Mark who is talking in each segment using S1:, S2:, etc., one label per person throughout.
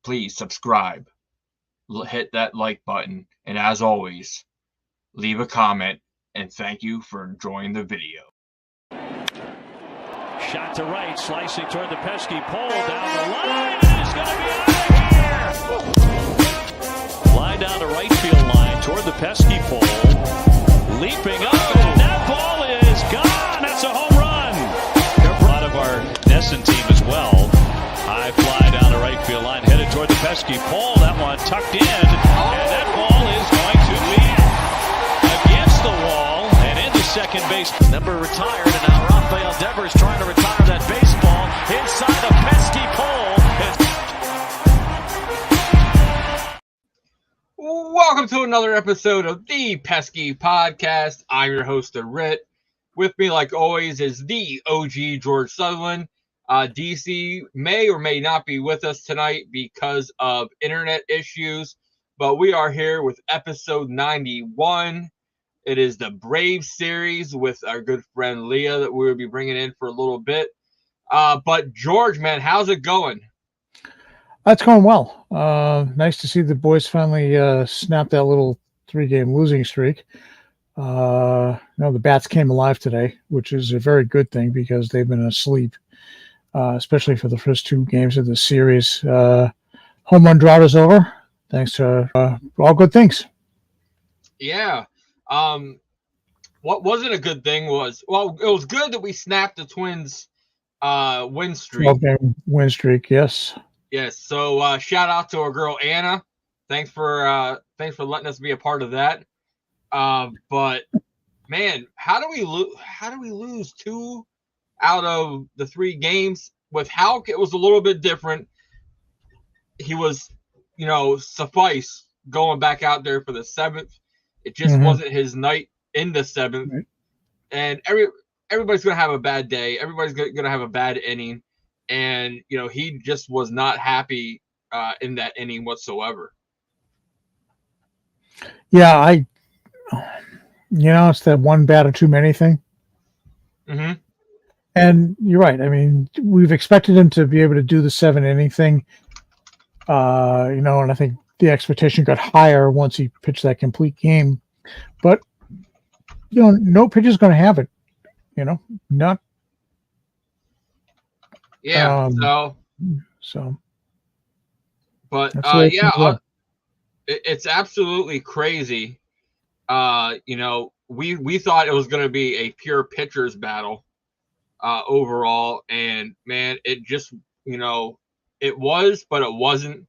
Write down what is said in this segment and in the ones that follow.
S1: please subscribe, hit that like button, and as always, leave a comment, and thank you for enjoying the video.
S2: Shot to right, slicing toward the pesky pole down the line. It's going to be out of here. Line down the right field line toward the pesky pole. Leaping up, and that ball is gone. That's a home run. They're part of our Nesson team as well. High fly down the right field line, headed toward the pesky pole. That one tucked in, and that ball is going to be against the wall and into second base. Number retired, and now Rafael Devers trying to retire that baseball inside the pesky pole.
S1: Welcome to another episode of the Pesky Podcast. I'm your host, Rit. With me, like always, is the OG George Sutherland. DC may or may not be with us tonight because of internet issues, but we are here with episode 91. It is the Brave series with our good friend Leah that we will be bringing in for a little bit. But George, man, how's it going?
S3: That's going well. Nice to see the boys finally snap that little 3-game losing streak. The bats came alive today, which is a very good thing because they've been asleep, especially for the first 2 games of the series. Home run drought is over, thanks to all good things.
S1: Yeah. What wasn't a good thing was, well, it was good that we snapped the Twins' win streak.
S3: 12-game win streak, yes.
S1: Yes. So shout out to our girl Anna. Thanks for letting us be a part of that. But man, how do we lose 2 out of the 3 games? With Houck, it was a little bit different. He was, suffice going back out there for the 7th. It just wasn't his night in the 7th. Right. And everybody's going to have a bad day. Everybody's going to have a bad inning. And, he just was not happy in that inning whatsoever.
S3: Yeah, it's that one batter too many thing.
S1: Mm-hmm.
S3: And you're right. I mean, we've expected him to be able to do the 7-inning thing. And I think the expectation got higher once he pitched that complete game. But, no pitcher is going to have it. Not.
S1: Yeah.
S3: So.
S1: But, it's absolutely crazy. We thought it was going to be a pure pitcher's battle overall. And, man, it just, it was, but it wasn't.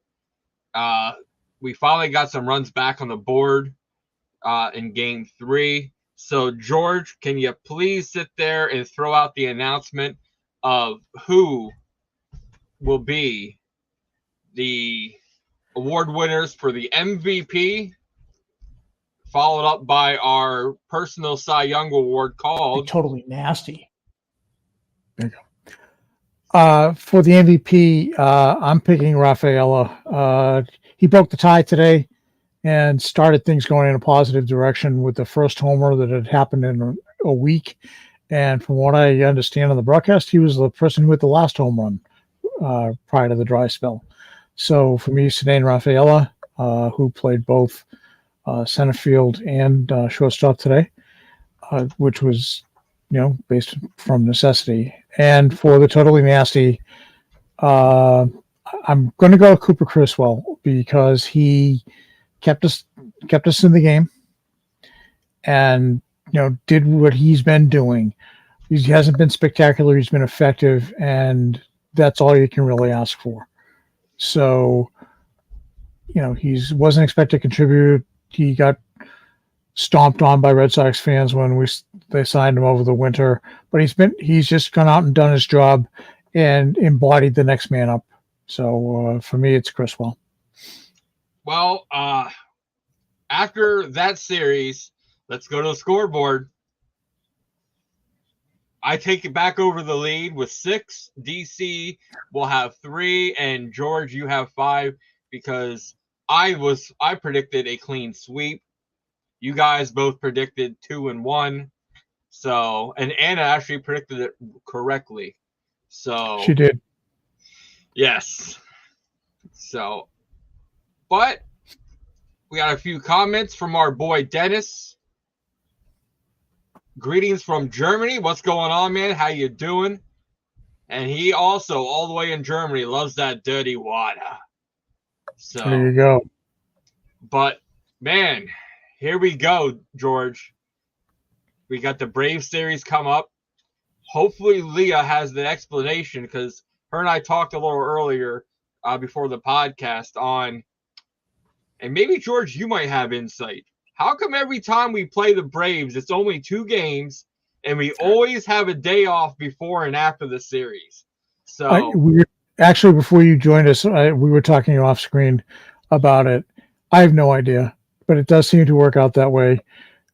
S1: We finally got some runs back on the board in game 3. So, George, can you please sit there and throw out the announcement of who will be the award winners for the MVP, followed up by our personal Cy Young Award called
S4: Totally Nasty.
S3: There you go. For the MVP, I'm picking Rafaela. He broke the tie today and started things going in a positive direction with the first homer that had happened in a week. And from what I understand on the broadcast, he was the person who hit the last home run prior to the dry spell. So for me, Cedane Rafaela, who played both center field and shortstop today, which was, based from necessity. And for the totally nasty, I'm going to go with Cooper Criswell because he kept us in the game and, did what he's been doing. He hasn't been spectacular. He's been effective, and that's all you can really ask for. So, he wasn't expected to contribute. He got stomped on by Red Sox fans when they signed him over the winter, but he's just gone out and done his job and embodied the next man up. So for me, it's Criswell.
S1: Well, after that series, let's go to the scoreboard. I take it back over the lead with 6. DC will have 3, and George, you have 5 because I predicted a clean sweep. You guys both predicted 2 and 1. So, and Anna actually predicted it correctly. So
S3: she did.
S1: Yes. So, but we got a few comments from our boy Dennis. Greetings from Germany. What's going on, man? How you doing? And he also, all the way in Germany, loves that dirty water. So
S3: there you go.
S1: But, man, here we go, George. We got the Brave series come up. Hopefully Leah has the explanation, because her and I talked a little earlier before the podcast on, and maybe, George, you might have insight. How come every time we play the Braves, it's only 2 games, and we always have a day off before and after the series? So
S3: actually, before you joined us, we were talking off screen about it. I have no idea, but it does seem to work out that way.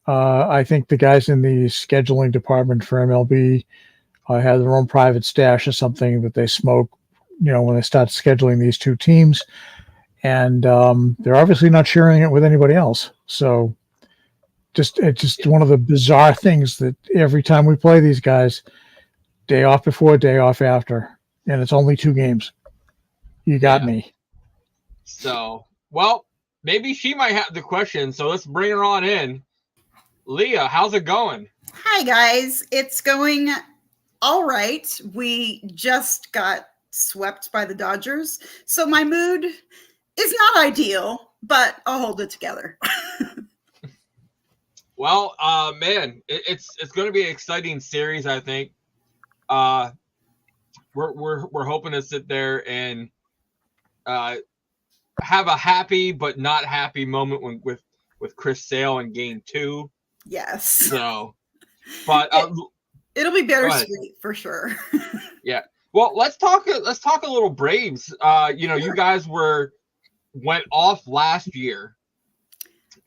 S3: I think the guys in the scheduling department for MLB have their own private stash or something that they smoke, when they start scheduling these 2 teams. And they're obviously not sharing it with anybody else. So it's just one of the bizarre things that every time we play these guys, day off before, day off after, and it's only 2 games. You got me.
S1: So, well, maybe she might have the question. So let's bring her on in. Leah, how's it going?
S4: Hi, guys. It's going all right. We just got swept by the Dodgers, so my mood is not ideal, but I'll hold it together.
S1: Well, man, it's going to be an exciting series, I think. We're hoping to sit there and have a happy but not happy moment with Chris Sale in Game 2.
S4: Yes.
S1: So, but
S4: it'll be bittersweet for sure.
S1: Yeah. Well, let's talk a little Braves. You guys went off last year.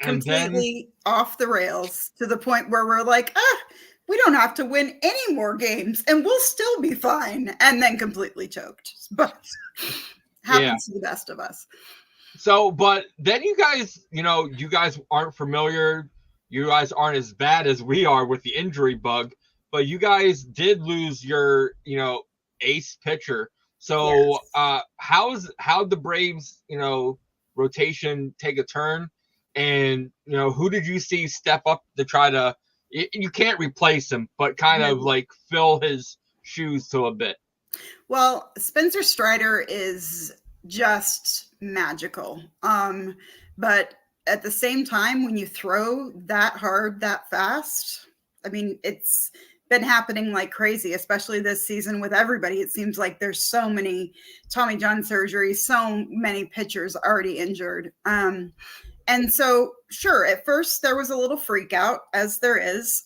S4: Completely off the rails to the point where we're like, we don't have to win any more games and we'll still be fine. And then completely choked. But happens to the best of us.
S1: So, but then you guys aren't familiar. You guys aren't as bad as we are with the injury bug, but you guys did lose your, ace pitcher. So, yes. How'd the Braves, rotation take a turn? And, who did you see step up to try to, you can't replace him, but kind of like fill his shoes to a bit?
S4: Well, Spencer Strider is just magical. But at the same time, when you throw that hard, that fast, I mean, it's been happening like crazy, especially this season with everybody. It seems like there's so many Tommy John surgeries, so many pitchers already injured. And so, sure, at first there was a little freak out, as there is.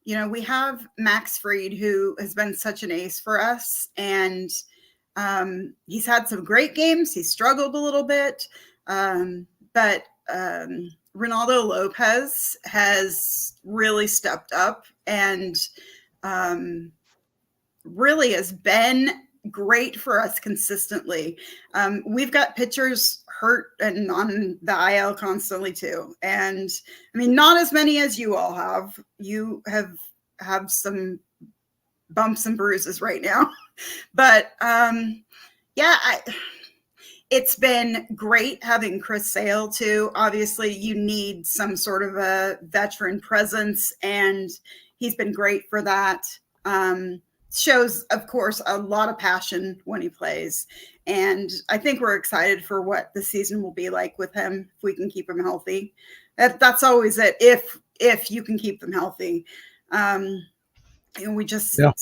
S4: We have Max Fried, who has been such an ace for us, and he's had some great games. He struggled a little bit, but Ronaldo Lopez has really stepped up and really has been great for us consistently. We've got pitchers hurt and on the IL constantly too. And I mean, not as many as you all have. You have some bumps and bruises right now. But it's been great having Chris Sale too. Obviously, you need some sort of a veteran presence, and he's been great for that. Shows, of course, a lot of passion when he plays. And I think we're excited for what the season will be like with him, if we can keep him healthy. That's always it, if you can keep them healthy. And we just sent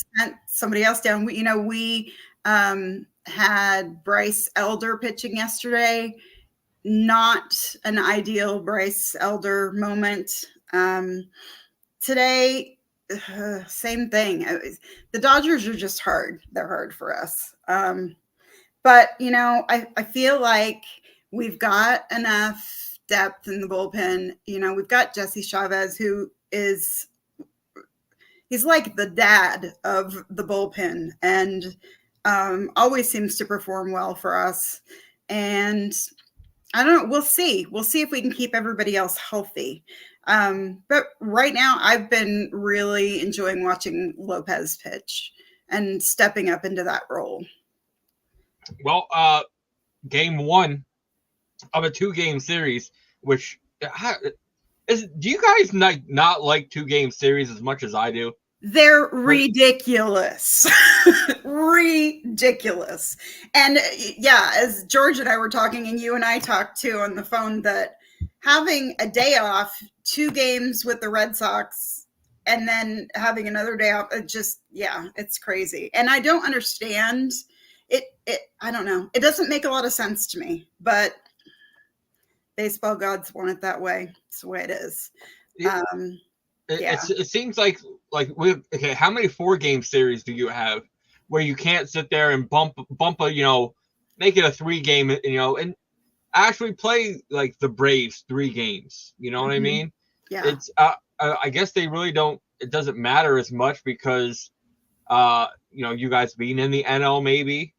S4: somebody else down. We had Bryce Elder pitching yesterday. Not an ideal Bryce Elder moment. Today, same thing. The Dodgers are just hard. They're hard for us. But, I feel like we've got enough depth in the bullpen. We've got Jesse Chavez, who he's like the dad of the bullpen and always seems to perform well for us. And I don't know. We'll see. We'll see if we can keep everybody else healthy. But right now, I've been really enjoying watching Lopez pitch and stepping up into that role.
S1: Well, game one of a 2-game series, which do you guys not like 2-game series as much as I do?
S4: They're ridiculous. Ridiculous. And yeah, as George and I were talking, and you and I talked too on the phone, that having a day off, 2 games with the Red Sox, and then having another day off, it's crazy. And I don't understand it. I don't know. It doesn't make a lot of sense to me, but baseball gods want it that way. It's the way it is.
S1: It seems like how many 4-game series do you have where you can't sit there and bump a, make it a 3-game, and actually play like the Braves 3 games, you know what I mean?
S4: Yeah.
S1: It's I guess they really don't, it doesn't matter as much because you guys being in the NL maybe,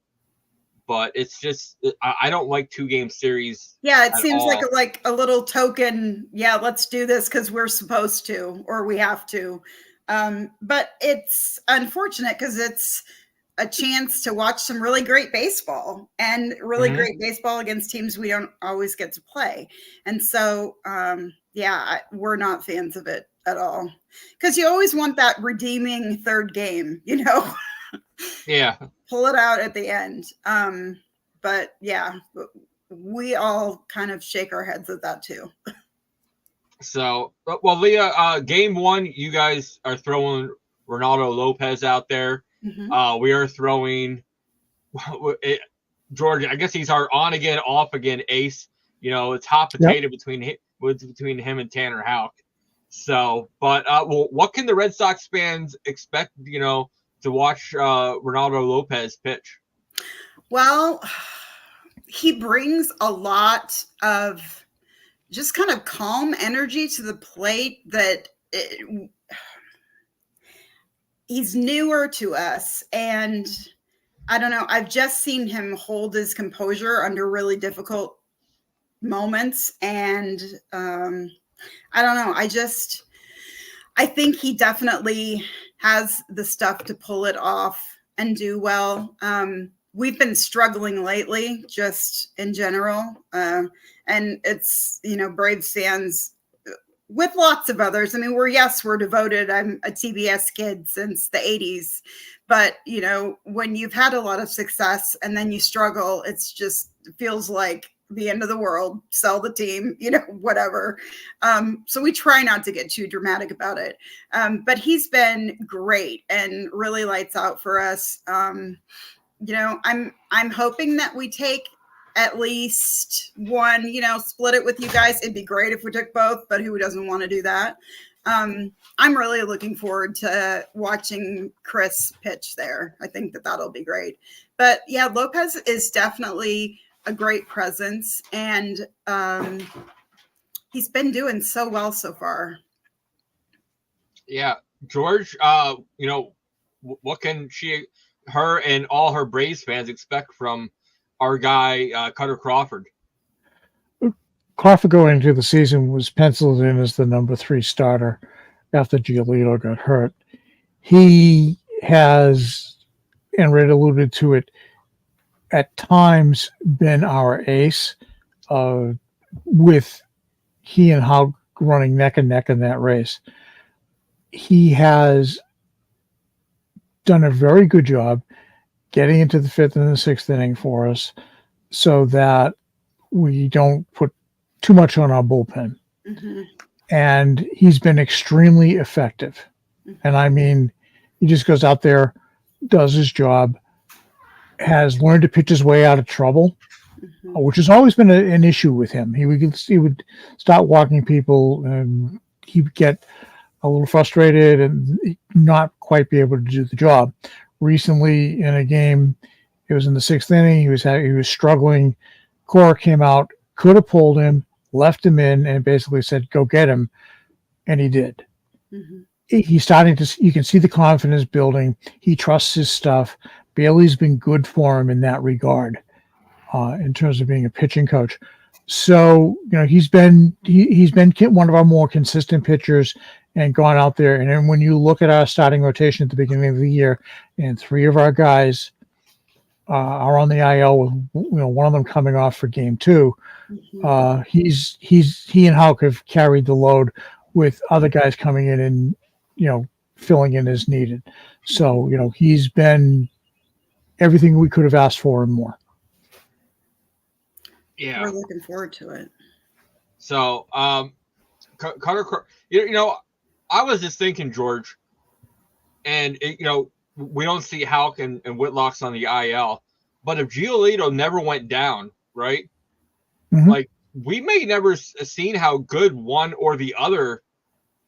S1: but it's just, I don't like 2-game series.
S4: Yeah, it seems like a little token. Yeah, let's do this because we're supposed to, or we have to. But it's unfortunate because it's a chance to watch some really great baseball and really great baseball against teams we don't always get to play. And so, we're not fans of it at all because you always want that redeeming 3rd game,
S1: Yeah.
S4: Pull it out at the end. But yeah, we all kind of shake our heads at that too.
S1: So, well, Leah, game 1, you guys are throwing Ronaldo Lopez out there. We are throwing George. I guess he's our on again, off again ace. It's hot potato between him and Tanner Houck. So, but what can the Red Sox fans expect? To watch Ronaldo Lopez pitch?
S4: Well, he brings a lot of just kind of calm energy to the plate that he's newer to us. And I don't know, I've just seen him hold his composure under really difficult moments. And I don't know, I think he definitely has the stuff to pull it off and do well. We've been struggling lately, just in general. And it's, Braves fans with lots of others. I mean, we're devoted. I'm a TBS kid since the 80s. But, when you've had a lot of success and then you struggle, it feels like the end of the world, sell the team, whatever. So we try not to get too dramatic about it. But he's been great and really lights out for us. I'm hoping that we take at least one, split it with you guys. It'd be great if we took both, but who doesn't want to do that? I'm really looking forward to watching Chris pitch there. I think that'll be great. But yeah, Lopez is definitely a great presence, and he's been doing so well so far.
S1: Yeah, George, what can her and all her Braves fans expect from our guy Cutter Crawford?
S3: Crawford going into the season was penciled in as the number 3 starter after Giolito got hurt. He has, and Red alluded to it, at times been our ace, with he and Houck running neck and neck in that race. He has done a very good job getting into the 5th and the 6th inning for us so that we don't put too much on our bullpen. And he's been extremely effective. And I mean, he just goes out there, does his job, has learned to pitch his way out of trouble, which has always been an issue with him. He would start walking people, and he would get a little frustrated and not quite be able to do the job. Recently, in a game, it was in the 6th inning. He was struggling. Cora came out, could have pulled him, left him in, and basically said, "Go get him," and he did. He's starting to. You can see the confidence building. He trusts his stuff. Bailey's been good for him in that regard, in terms of being a pitching coach. So, he's been one of our more consistent pitchers and gone out there. And then when you look at our starting rotation at the beginning of the year, and 3 of our guys are on the IL with one of them coming off for game 2. He and Houck have carried the load with other guys coming in and filling in as needed. So he's been everything we could have asked for and more.
S1: Yeah,
S4: we're looking forward to it.
S1: So, Cutter, I was just thinking, George, and we don't see Houck and Whitlock's on the IL, but if Giolito never went down, right?
S3: Mm-hmm.
S1: Like we may never seen how good one or the other,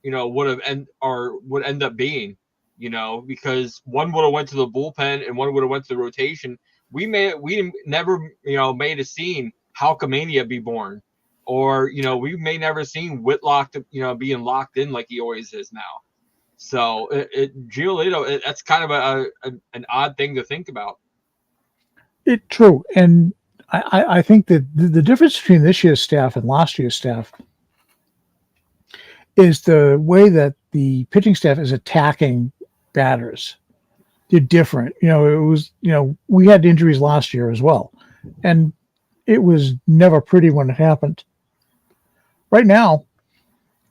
S1: would end up being, because one would have went to the bullpen and one would have went to the rotation. We never, made a scene Hulkamania be born, or we may never seen Whitlock, being locked in like he always is now. So Giolito, that's kind of an odd thing to think about.
S3: True, and I think that the difference between this year's staff and last year's staff is the way that the pitching staff is attacking batters. They're different. It was, we had injuries last year as well, and it was never pretty when it happened. Right now,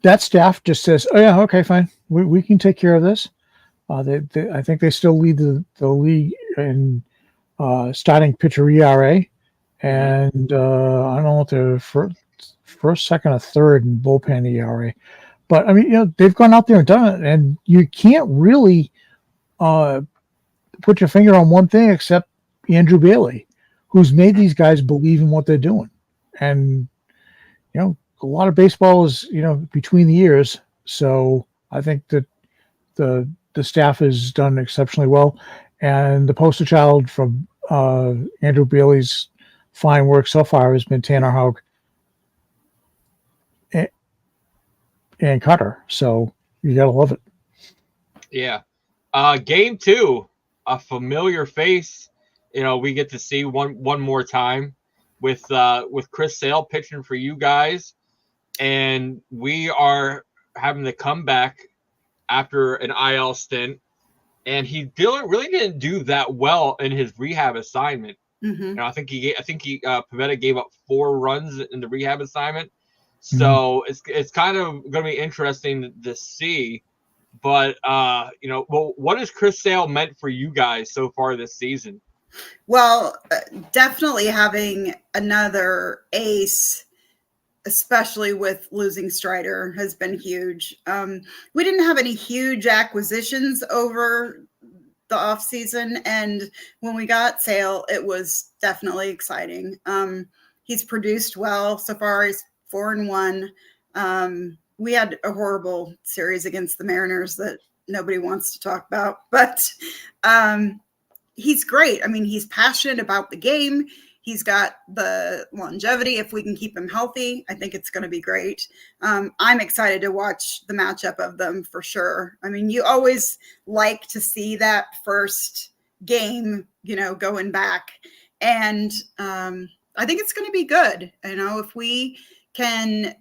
S3: that staff just says, "Oh yeah, okay, fine, we can take care of this." I think they still lead the league in starting pitcher ERA, and I don't know what the first, second, or third in bullpen ERA. But I mean, they've gone out there and done it, and you can't really put your finger on one thing except Andrew Bailey, who's made these guys believe in what they're doing. And a lot of baseball is between the ears, so I think that the staff has done exceptionally well, and the poster child from Andrew Bailey's fine work so far has been Tanner Houck and Cutter. So you gotta love it.
S1: Yeah. Game 2, a familiar face. We get to see one more time with Chris Sale pitching for you guys, and we are having to come back after an IL stint, and he really didn't do that well in his rehab assignment.
S4: Mm-hmm.
S1: I think Pivetta gave up 4 runs in the rehab assignment. So it's kind of going to be interesting to see. But, what has Chris Sale meant for you guys so far this season?
S4: Well, definitely having another ace, especially with losing Strider, has been huge. We didn't have any huge acquisitions over the offseason, and when we got Sale, it was definitely exciting. He's produced well so far. He's 4-1. We had a horrible series against the Mariners that nobody wants to talk about, but he's great. I mean, he's passionate about the game. He's got the longevity. If we can keep him healthy, I think it's going to be great. I'm excited to watch the matchup of them for sure. I mean, you always like to see that first game, going back. And I think it's going to be good. If we can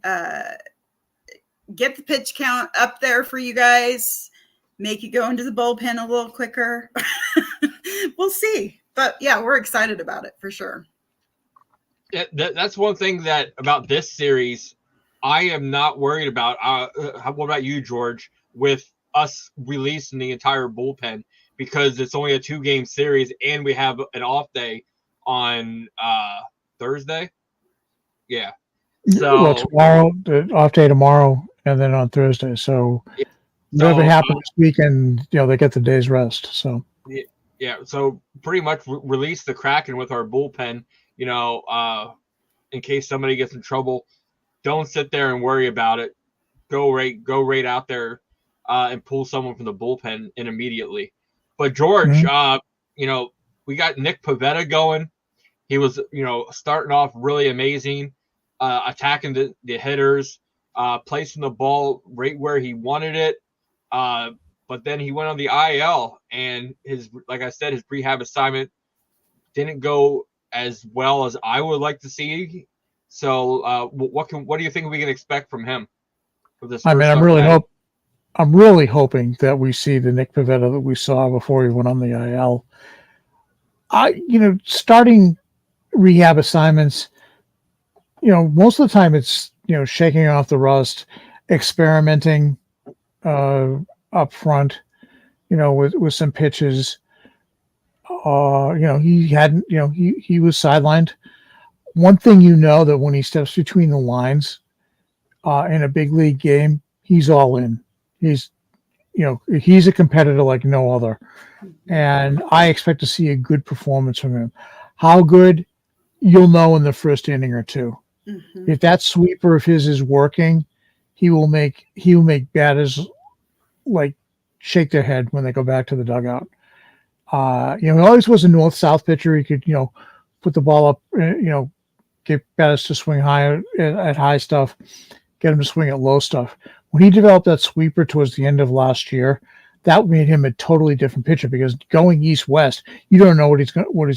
S4: get the pitch count up there for you guys, make you go into the bullpen a little quicker. We'll see. But yeah, we're excited about it for sure.
S1: Yeah, that's one thing about this series I am not worried about. What about you, George, with us releasing the entire bullpen, because it's only a 2-game series and we have an off day on Thursday? Yeah. So
S3: tomorrow, the off day tomorrow, and then on Thursday. So whatever happens this weekend, they get the day's rest. So
S1: yeah. So pretty much release the Kraken with our bullpen. In case somebody gets in trouble, don't sit there and worry about it. Go right out there and pull someone from the bullpen in immediately. But George, we got Nick Pivetta going. He was, starting off really amazing, attacking the hitters, placing the ball right where he wanted it. But then he went on the IL, and his rehab assignment didn't go as well as I would like to see. So, what do you think we can expect from him for this?
S3: I'm really hoping that we see the Nick Pivetta that we saw before he went on the IL. Starting rehab assignments, most of the time it's, shaking off the rust, experimenting up front, with some pitches. He hadn't, he was sidelined. One thing, that when he steps between the lines in a big league game, he's all in. He's a competitor like no other. And I expect to see a good performance from him. How good, you'll know in the first inning or two. Mm-hmm. If that sweeper of his is working, he will make batters like shake their head when they go back to the dugout. He always was a north-south pitcher. He could, put the ball up, get batters to swing high at high stuff, get him to swing at low stuff. When he developed that sweeper towards the end of last year, that made him a totally different pitcher, because going east-west, you don't know what he's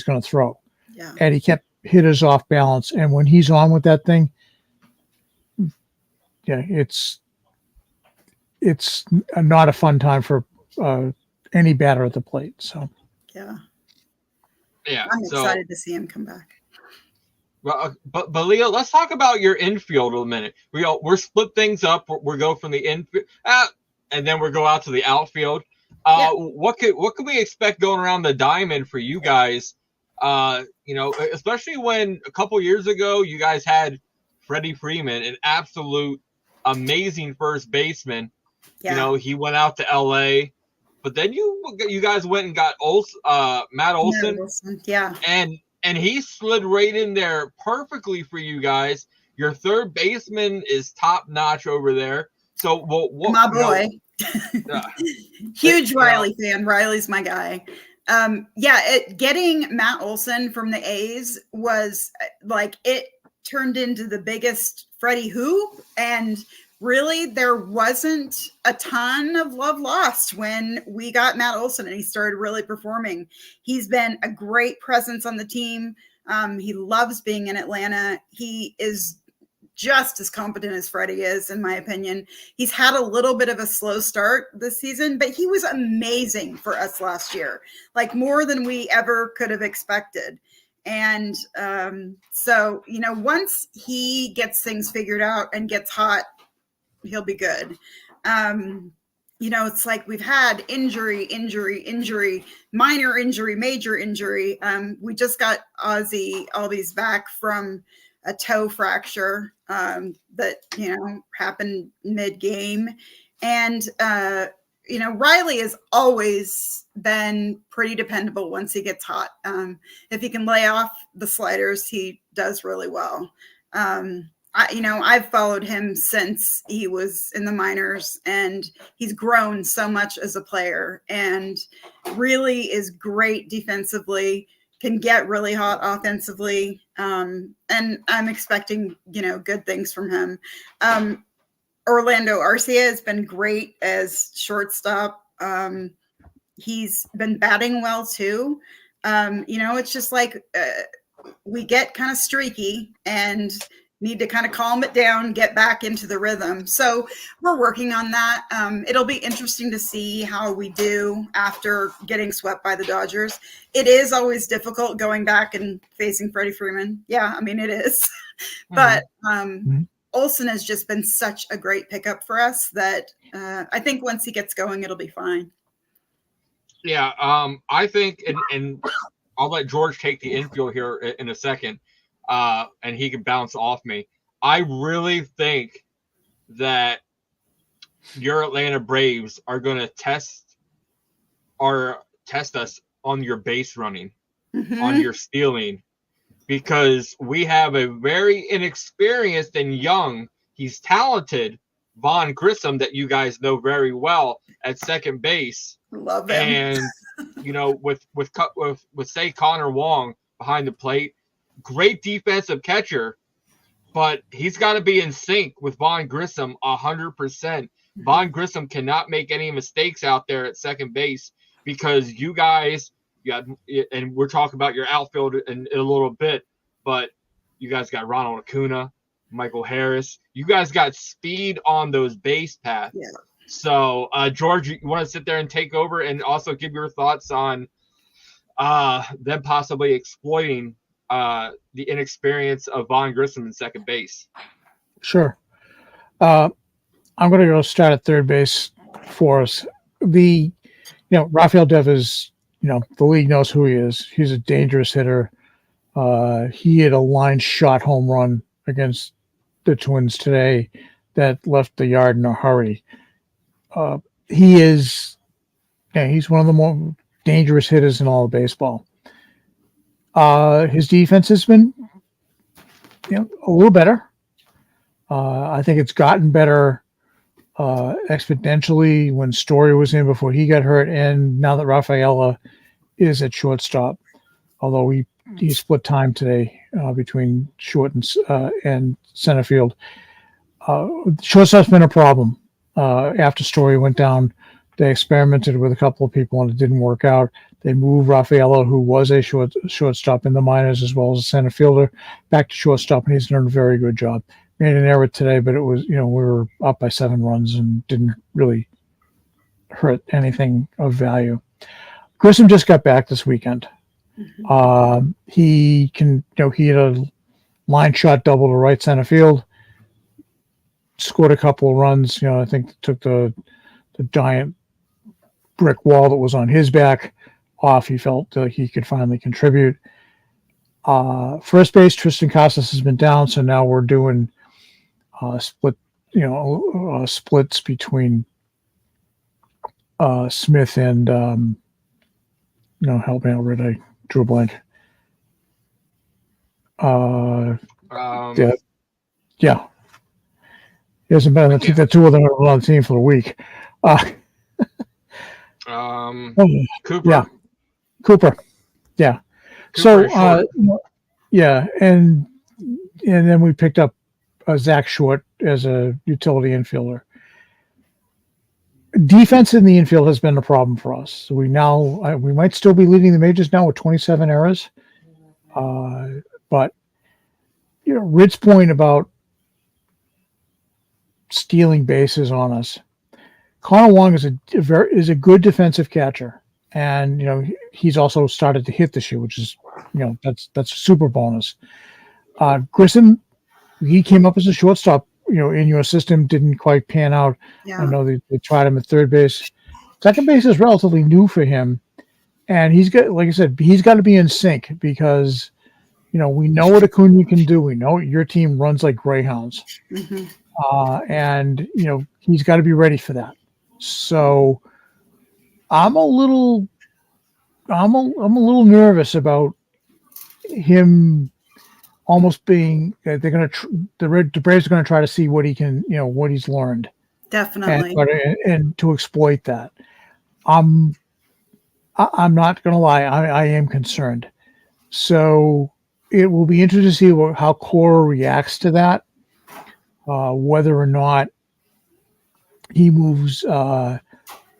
S3: going to throw. Yeah. And he kept hitters off balance. And when he's on with that thing, yeah, it's not a fun time for any batter at the plate. So
S4: yeah, I'm excited to see him come back.
S1: Well, but Leah, let's talk about your infield a minute. We're split things up. We go from the infield, and then we go out to the outfield. What could we expect going around the diamond for you guys? Especially when a couple years ago you guys had Freddie Freeman, an absolute amazing first baseman. Yeah. He went out to LA, but then you guys went and got Matt Olson.
S4: Yeah.
S1: And he slid right in there perfectly for you guys. Your third baseman is top notch over there. So,
S4: my boy, huge Riley fan. Riley's my guy. Getting Matt Olson from the A's was like, it turned into the biggest Freddie who, and really there wasn't a ton of love lost when we got Matt Olson and he started really performing. He's been a great presence on the team. He loves being in Atlanta. He is just as competent as Freddie is, in my opinion. He's had a little bit of a slow start this season, but he was amazing for us last year, like more than we ever could have expected. And so, once he gets things figured out and gets hot, he'll be good. It's like we've had injury, minor injury, major injury. We just got Ozzie Albies back from a toe fracture that, happened mid-game. And, Riley has always been pretty dependable once he gets hot. If he can lay off the sliders, he does really well. I've followed him since he was in the minors, and he's grown so much as a player and really is great defensively, can get really hot offensively. And I'm expecting, good things from him. Orlando Arcia has been great as shortstop. He's been batting well too. It's just like we get kind of streaky and need to kind of calm it down, get back into the rhythm. So we're working on that. It'll be interesting to see how we do after getting swept by the Dodgers. It is always difficult going back and facing Freddie Freeman. Yeah, I mean, it is. But Olson has just been such a great pickup for us that I think once he gets going, it'll be fine.
S1: Yeah, I think, and I'll let George take the infield here in a second. And he can bounce off me. I really think that your Atlanta Braves are going to test us on your base running, on your stealing, because we have a very inexperienced and young, he's talented, Vaughn Grissom, that you guys know very well at second base.
S4: Love him.
S1: And with say Connor Wong behind the plate. Great defensive catcher, but he's got to be in sync with Vaughn Grissom 100%. Vaughn Grissom cannot make any mistakes out there at second base, because you guys, and we're talking about your outfield in a little bit, but you guys got Ronald Acuna, Michael Harris. You guys got speed on those base paths. Yeah. So, George, you want to sit there and take over and also give your thoughts on them possibly exploiting the inexperience of Vaughn Grissom in second base.
S3: Sure. I'm going to go start at third base for us. Rafael Devers, the league knows who he is. He's a dangerous hitter. He hit a line shot home run against the Twins today that left the yard in a hurry. He's one of the more dangerous hitters in all of baseball. His defense has been, a little better. I think it's gotten better exponentially when Story was in before he got hurt, and now that Rafaela is at shortstop, although he split time today between short and center field. Shortstop's been a problem. After Story went down, they experimented with a couple of people and it didn't work out. They moved Rafaela, who was a shortstop in the minors as well as a center fielder, back to shortstop, and he's done a very good job. Made an error today, but it was, we were up by 7 runs and didn't really hurt anything of value. Grissom just got back this weekend. Mm-hmm. He had a line shot double to right center field, scored a couple of runs. I think took the giant brick wall that was on his back off. He felt he could finally contribute. First base, Tristan Casas has been down, so now we're doing splits between Smith and help me out, Red. I drew a blank. Yeah. He hasn't been. I think the two of them are on the team for the week.
S1: Cooper.
S3: Yeah. Cooper. Yeah.
S1: Cooper
S3: and then we picked up Zach Short as a utility infielder. Defense in the infield has been a problem for us. So we might still be leading the majors now with 27 errors. But Rit's point about stealing bases on us. Connor Wong is a good defensive catcher, and he's also started to hit this year, which is that's a super bonus. Grissom, he came up as a shortstop, in your system, didn't quite pan out. Yeah. I know they tried him at third base. Second base is relatively new for him, and he's got, like I said, he's got to be in sync because we know what Acuna can do. We know your team runs like greyhounds. Mm-hmm. And he's got to be ready for that. So I'm a little nervous about him almost being. The Braves are going to try to see what he can, what he's learned.
S4: Definitely,
S3: and to exploit that. I'm not going to lie. I am concerned. So it will be interesting to see how Cora reacts to that. Whether or not he moves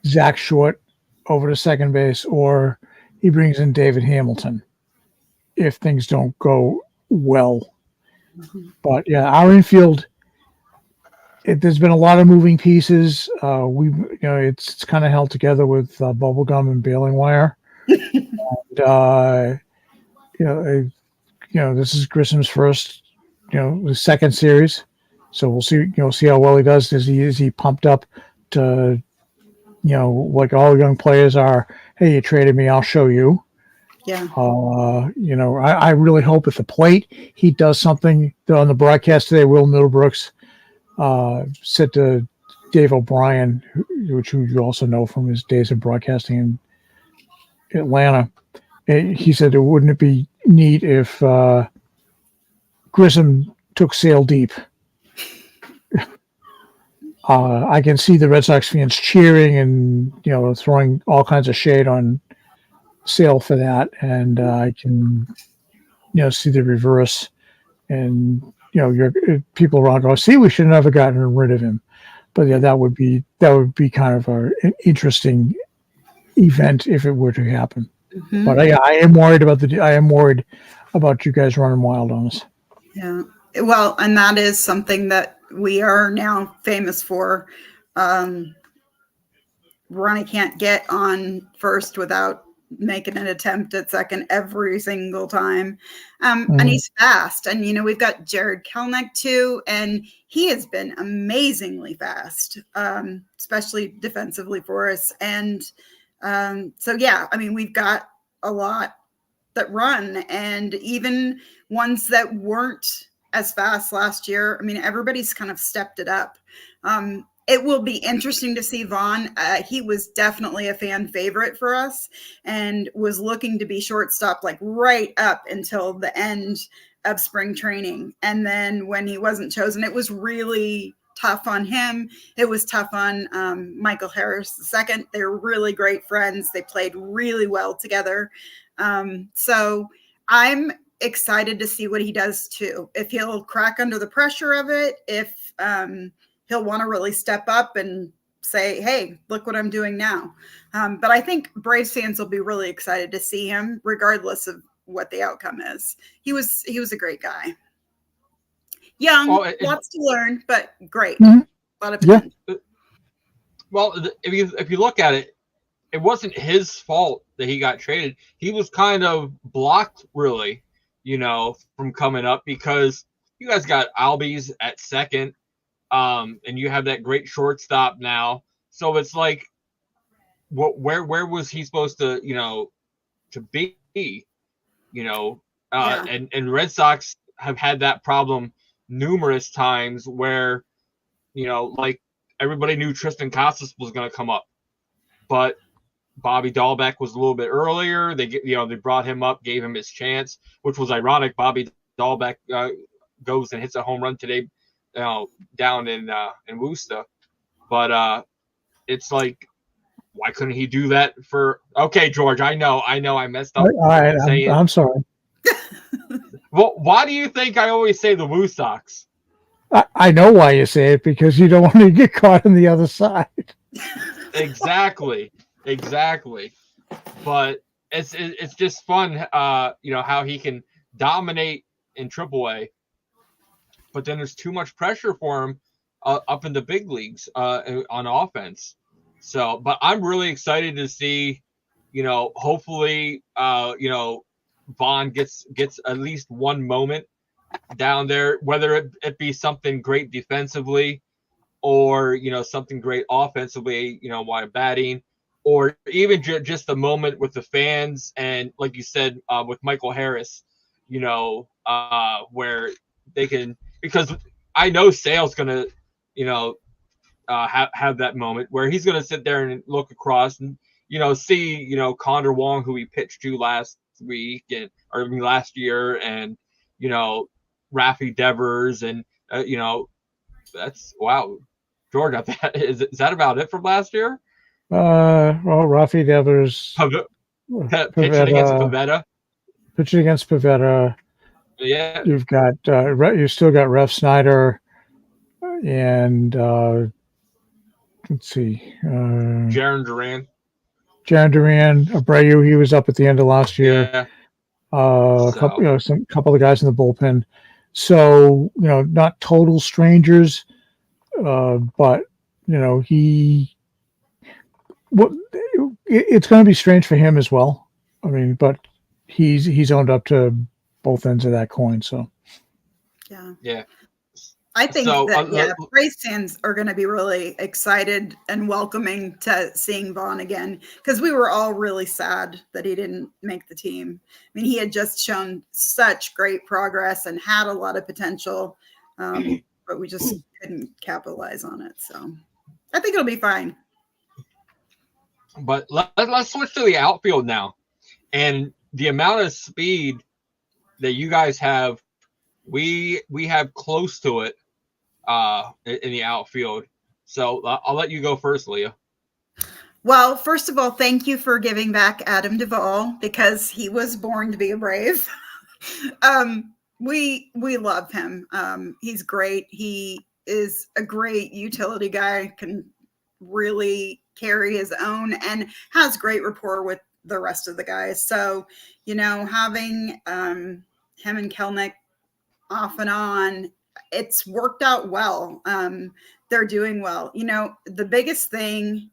S3: Zach Short over to second base or he brings in David Hamilton if things don't go well. Mm-hmm. But yeah, our infield, there's been a lot of moving pieces. It's kind of held together with bubble gum and baling wire. And, this is Grissom's first, the second series. So we'll see how well he does. Is he pumped up to, like all young players are? Hey, you traded me, I'll show you.
S4: Yeah.
S3: I really hope at the plate he does something. On the broadcast today, Will Middlebrooks said to Dave O'Brien, which you also know from his days of broadcasting in Atlanta. He said, "Wouldn't it be neat if Grissom took Sale deep?" I can see the Red Sox fans cheering and throwing all kinds of shade on Sale for that, and I can see the reverse, and your people around go, "See, we should have never gotten rid of him." But yeah, that would be kind of an interesting event if it were to happen. Mm-hmm. But I am worried about you guys running wild on us.
S4: Yeah, well, and that is something that we are now famous for. Ronnie can't get on first without making an attempt at second every single time. And he's fast. And, we've got Jared Kelnick too, and he has been amazingly fast, especially defensively for us. And so, yeah, we've got a lot that run, and even ones that weren't as fast last year. Everybody's kind of stepped it up. It will be interesting to see Vaughn. He was definitely a fan favorite for us and was looking to be shortstop like right up until the end of spring training. And then when he wasn't chosen, it was really tough on him. It was tough on Michael Harris II. They were really great friends. They played really well together. So I'm excited to see what he does too. If he'll crack under the pressure of it, if he'll want to really step up and say, hey, look what I'm doing now. But I think Braves fans will be really excited to see him regardless of what the outcome is. He was a great guy. Young, lots to learn, but great. A lot of potential.
S1: Yeah. Well, if you look at it, it wasn't his fault that he got traded. He was kind of blocked, really, from coming up because you guys got Albies at second, and you have that great shortstop now. So it's like, where was he supposed to, to be? And Red Sox have had that problem numerous times where, like everybody knew Tristan Casas was going to come up, but Bobby Dahlbeck was a little bit earlier. They brought him up, gave him his chance, which was ironic. Bobby Dahlbeck goes and hits a home run today, down in Worcester. But it's like, why couldn't he do that for? Okay, George, I know, I messed up.
S3: All right, I'm sorry.
S1: Well, why do you think I always say the Woo Sox?
S3: I know why you say it, because you don't want to get caught on the other side.
S1: Exactly. But it's just fun, how he can dominate in AAA, but then there's too much pressure for him up in the big leagues on offense. So, but I'm really excited to see, hopefully, Vaughn gets at least one moment down there, whether it be something great defensively or, something great offensively, while batting, or even just a moment with the fans. And like you said, with Michael Harris, where they can, because I know Sale's going to, have that moment where he's going to sit there and look across and, see, Connor Wong, who he pitched to last year, and, Rafi Devers, and, that's wow. George, is that about it from last year?
S3: Well, Rafi Devers pitching against Pavetta.
S1: Yeah,
S3: you've got you've still got Ref Snyder, and let's see,
S1: Jaron Duran,
S3: Abreu. He was up at the end of last year.
S1: Yeah.
S3: Couple of guys in the bullpen. So not total strangers, but it's going to be strange for him as well. But he's owned up to both ends of that coin. So
S1: yeah.
S4: I think that Braves fans are going to be really excited and welcoming to seeing Vaughn again, because we were all really sad that he didn't make the team. He had just shown such great progress and had a lot of potential, but we just couldn't capitalize on it. So I think it'll be fine.
S1: But let's switch to the outfield now, and the amount of speed that you guys have, we have close to it in the outfield. So I'll let you go first, Leah.
S4: Well, first of all, thank you for giving back Adam Duvall, because he was born to be a Brave. We love him. He's great. He is a great utility guy, can really carry his own, and has great rapport with the rest of the guys. So, having him and Kelnick off and on, it's worked out well. They're doing well. The biggest thing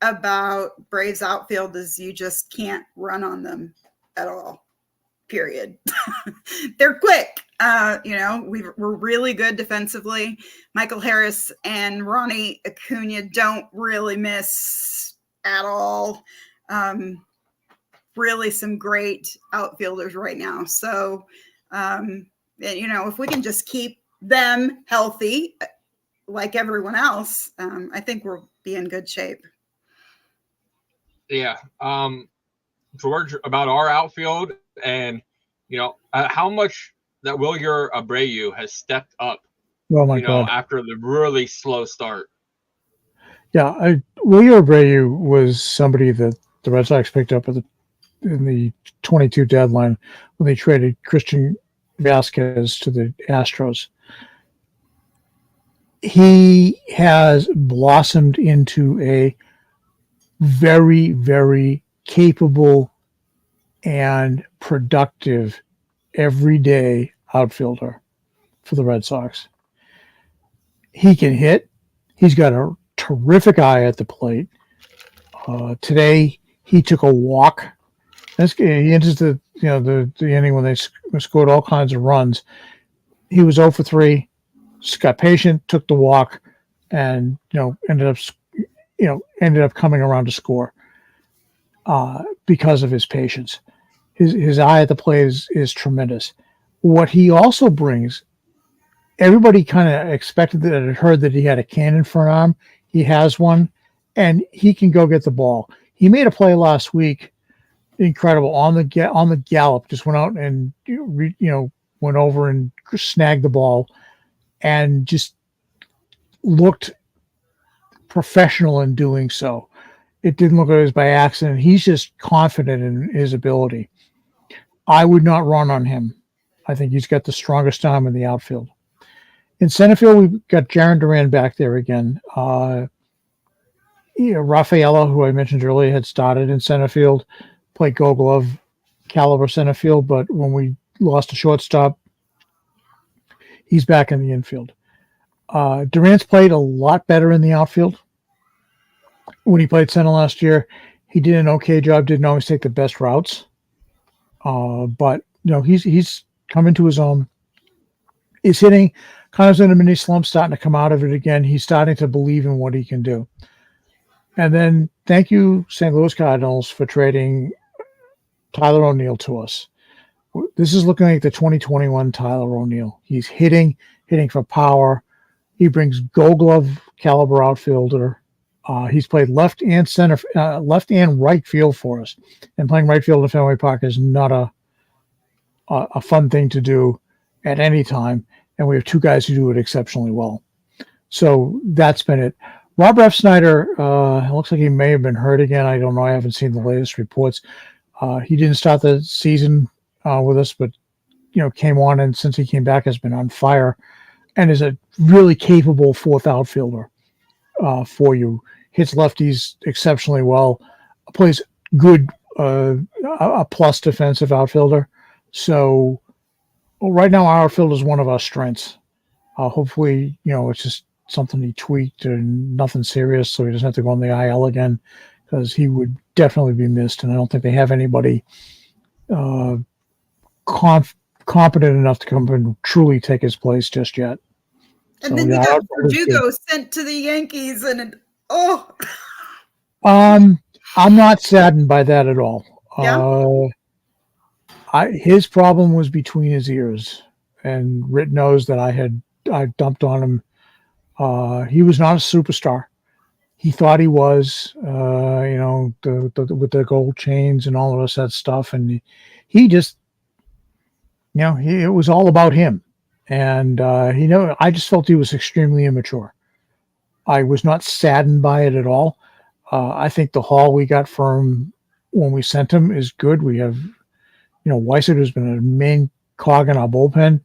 S4: about Braves outfield is you just can't run on them at all. Period. They're quick. We're really good defensively. Michael Harris and Ronnie Acuna don't really miss at all. Really some great outfielders right now. So, if we can just keep them healthy like everyone else, I think we'll be in good shape.
S1: Yeah. George, about our outfield and, how much that Wilyer Abreu has stepped up,
S3: Oh my God.
S1: after the really slow start.
S3: Yeah. Leah Abreu was somebody that the Red Sox picked up in the 22 deadline when they traded Christian Vasquez to the Astros. He has blossomed into a very, very capable and productive everyday outfielder for the Red Sox. He can hit. He's got a terrific eye at the plate. Today he took a walk. He enters the inning when they scored all kinds of runs. He was 0 for 3. Just got patient, took the walk, and ended up coming around to score because of his patience. His eye at the plate is tremendous. What he also brings, everybody kind of expected that, had heard that he had a cannon for an arm. He has one, and he can go get the ball. He made a play last week, incredible, on the gallop. Just went out and went over and snagged the ball, and just looked professional in doing so. It didn't look like it was by accident. He's just confident in his ability. I would not run on him. I think he's got the strongest arm in the outfield. In center field, we've got Jarren Duran back there again. Rafaela, who I mentioned earlier, had started in center field, played Gold Glove caliber center field, but when we lost a shortstop, he's back in the infield. Duran's played a lot better in the outfield. When he played center last year, he did an okay job, didn't always take the best routes. But he's come into his own. He's hitting, kind of in a mini slump, starting to come out of it again. He's starting to believe in what he can do. And then thank you, St. Louis Cardinals, for trading Tyler O'Neill to us. This is looking like the 2021 Tyler O'Neill. He's hitting for power. He brings Gold Glove caliber outfielder. He's played left and right field for us. And playing right field at Fenway Park is not a fun thing to do at any time. And we have two guys who do it exceptionally well. So that's been it. Rob Refsnyder, it looks like he may have been hurt again. I don't know. I haven't seen the latest reports. He didn't start the season with us, but came on, and since he came back has been on fire and is a really capable fourth outfielder for you. Hits lefties exceptionally well, plays good, a plus defensive outfielder. So right now our outfield is one of our strengths. Hopefully, it's just something he tweaked and nothing serious, so he doesn't have to go on the IL again, because he would definitely be missed. And I don't think they have anybody competent enough to come and truly take his place just yet.
S4: And then you got Verdugo sent to the Yankees, and
S3: I'm not saddened by that at all.
S4: Yeah.
S3: His problem was between his ears, and Ritt knows that I dumped on him. He was not a superstar. He thought he was, with the gold chains and all of that stuff, and he just, it was all about him. And I just felt he was extremely immature. I was not saddened by it at all. I think the haul we got from when we sent him is good. We have, Weissert, who's been a main cog in our bullpen,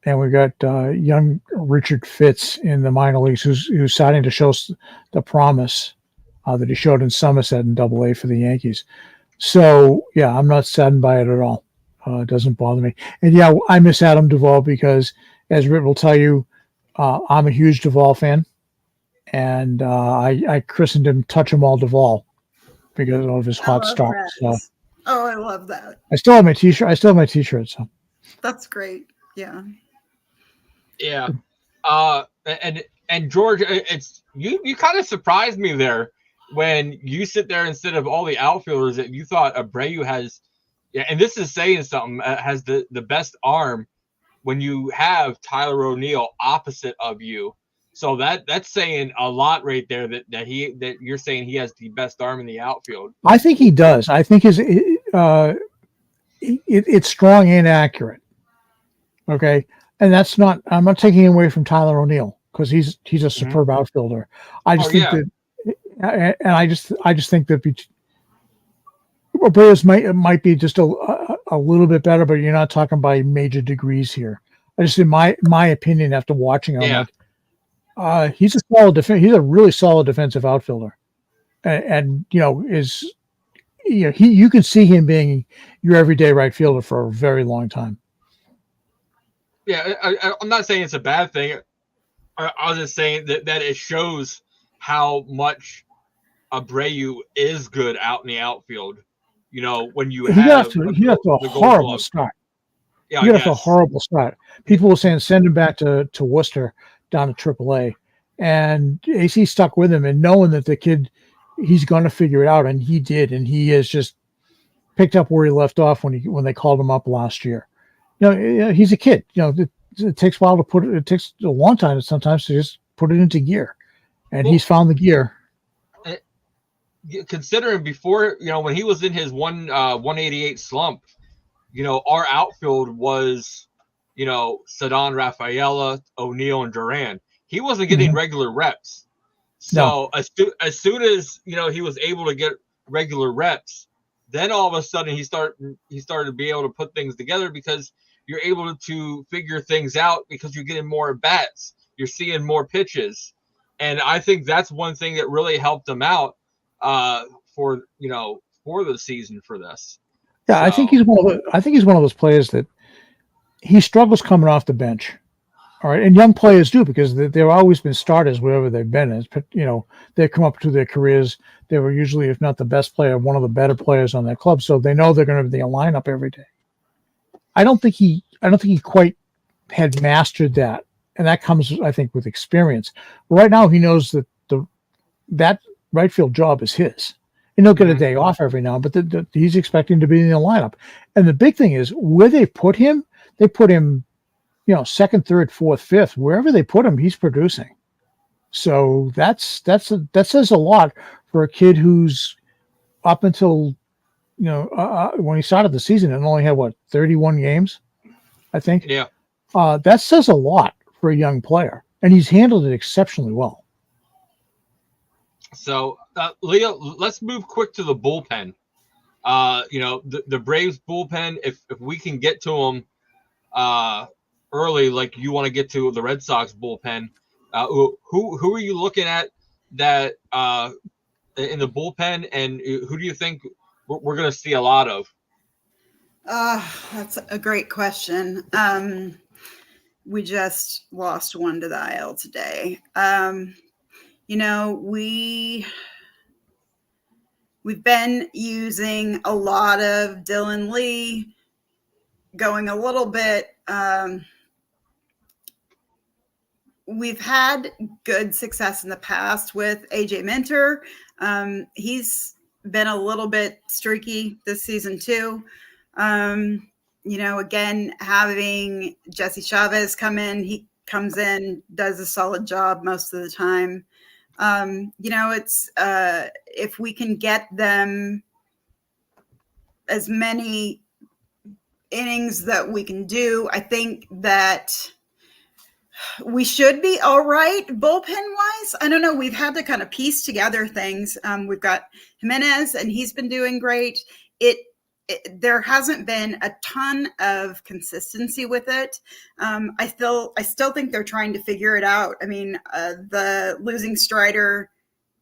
S3: and we got young Richard Fitz in the minor leagues, who's starting to show the promise that he showed in Somerset in AA for the Yankees. So yeah, I'm not saddened by it at all. It doesn't bother me. And yeah, I miss Adam Duvall because, as Ritt will tell you, I'm a huge Duvall fan, and I christened him Touch 'em all Duvall because of his hot start. So
S4: oh, I love that.
S3: I still have my t-shirt. So
S4: that's great. Yeah.
S1: Yeah. And George, it's you kind of surprised me there when you sit there instead of all the outfielders that you thought Abreu has. Yeah, and this is saying something. Has the best arm when you have Tyler O'Neill opposite of you. So that's saying a lot right there. That you're saying he has the best arm in the outfield.
S3: I think he does. I think it's strong and accurate. Okay, and that's not. I'm not taking away from Tyler O'Neill because he's a superb outfielder. I just think that, and I just think that Abreu's might be just a little bit better, but you're not talking by major degrees here. I just, in my opinion, after watching him, he's a solid he's a really solid defensive outfielder, and you can see him being your everyday right fielder for a very long time.
S1: Yeah, I'm not saying it's a bad thing. I was just saying that it shows how much Abreu is good out in the outfield. When you have
S3: a horrible start.
S1: Yeah,
S3: he got a horrible start. People were saying send him back to Worcester down to AAA, and AC stuck with him, and knowing that the kid, he's going to figure it out, and he did, and he has just picked up where he left off when they called him up last year. He's a kid. It takes a while to put it. It takes a long time sometimes to just put it into gear, and he's found the gear.
S1: Considering before, when he was in his 188 slump, our outfield was, Cedon, Rafaela, O'Neill, and Duran. He wasn't getting regular reps. So as soon as he was able to get regular reps, then all of a sudden he started to be able to put things together because you're able to figure things out because you're getting more at bats, you're seeing more pitches, and I think that's one thing that really helped him out for the season for this.
S3: Yeah, so, I think he's one of those players that he struggles coming off the bench. All right, and young players do because they've always been starters wherever they've been. They come up to their careers. They were usually, if not the best player, one of the better players on their club, so they know they're going to be in a lineup every day. I don't think he quite had mastered that, and that comes, I think, with experience. Right now, he knows that that right field job is his. And he'll get a day off every now, but he's expecting to be in the lineup. And the big thing is where they put him, second, third, fourth, fifth, wherever they put him, he's producing. So that says a lot for a kid who's up until, when he started the season and only had 31 games, I think.
S1: Yeah.
S3: That says a lot for a young player, and he's handled it exceptionally well.
S1: So, Leah, let's move quick to the bullpen. The Braves bullpen, if we can get to them early, like you want to get to the Red Sox bullpen, who are you looking at that in the bullpen, and who do you think we're going to see a lot of?
S4: That's a great question. We just lost one to the IL today. We've been using a lot of Dylan Lee, going a little bit. We've had good success in the past with AJ Minter. He's been a little bit streaky this season too. Again, having Jesse Chavez come in, he comes in, does a solid job most of the time. It's if we can get them as many innings that we can do, I think that we should be all right bullpen wise. I don't know. We've had to kind of piece together things. We've got Jimenez, and he's been doing great. There hasn't been a ton of consistency with it. I still think they're trying to figure it out. I mean, the losing Strider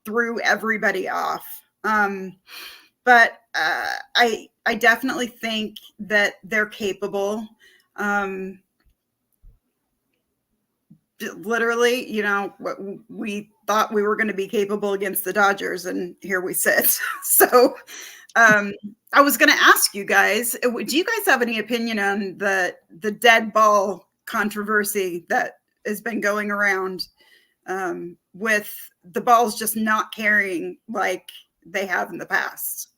S4: threw everybody off. But I definitely think that they're capable. literally, we thought we were going to be capable against the Dodgers, and here we sit. So I was going to ask you guys, do you guys have any opinion on the dead ball controversy that has been going around with the balls just not carrying like they have in the past?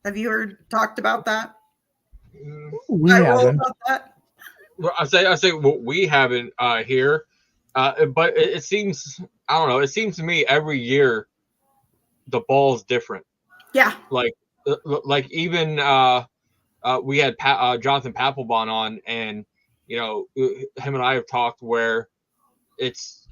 S4: Have you heard talked about that?
S3: We haven't.
S4: About that?
S1: Well, I say we haven't here, but it seems, I don't know. It seems to me every year the ball's different.
S4: Yeah.
S1: Like even we had Jonathan Papelbon on, and him and I have talked where it's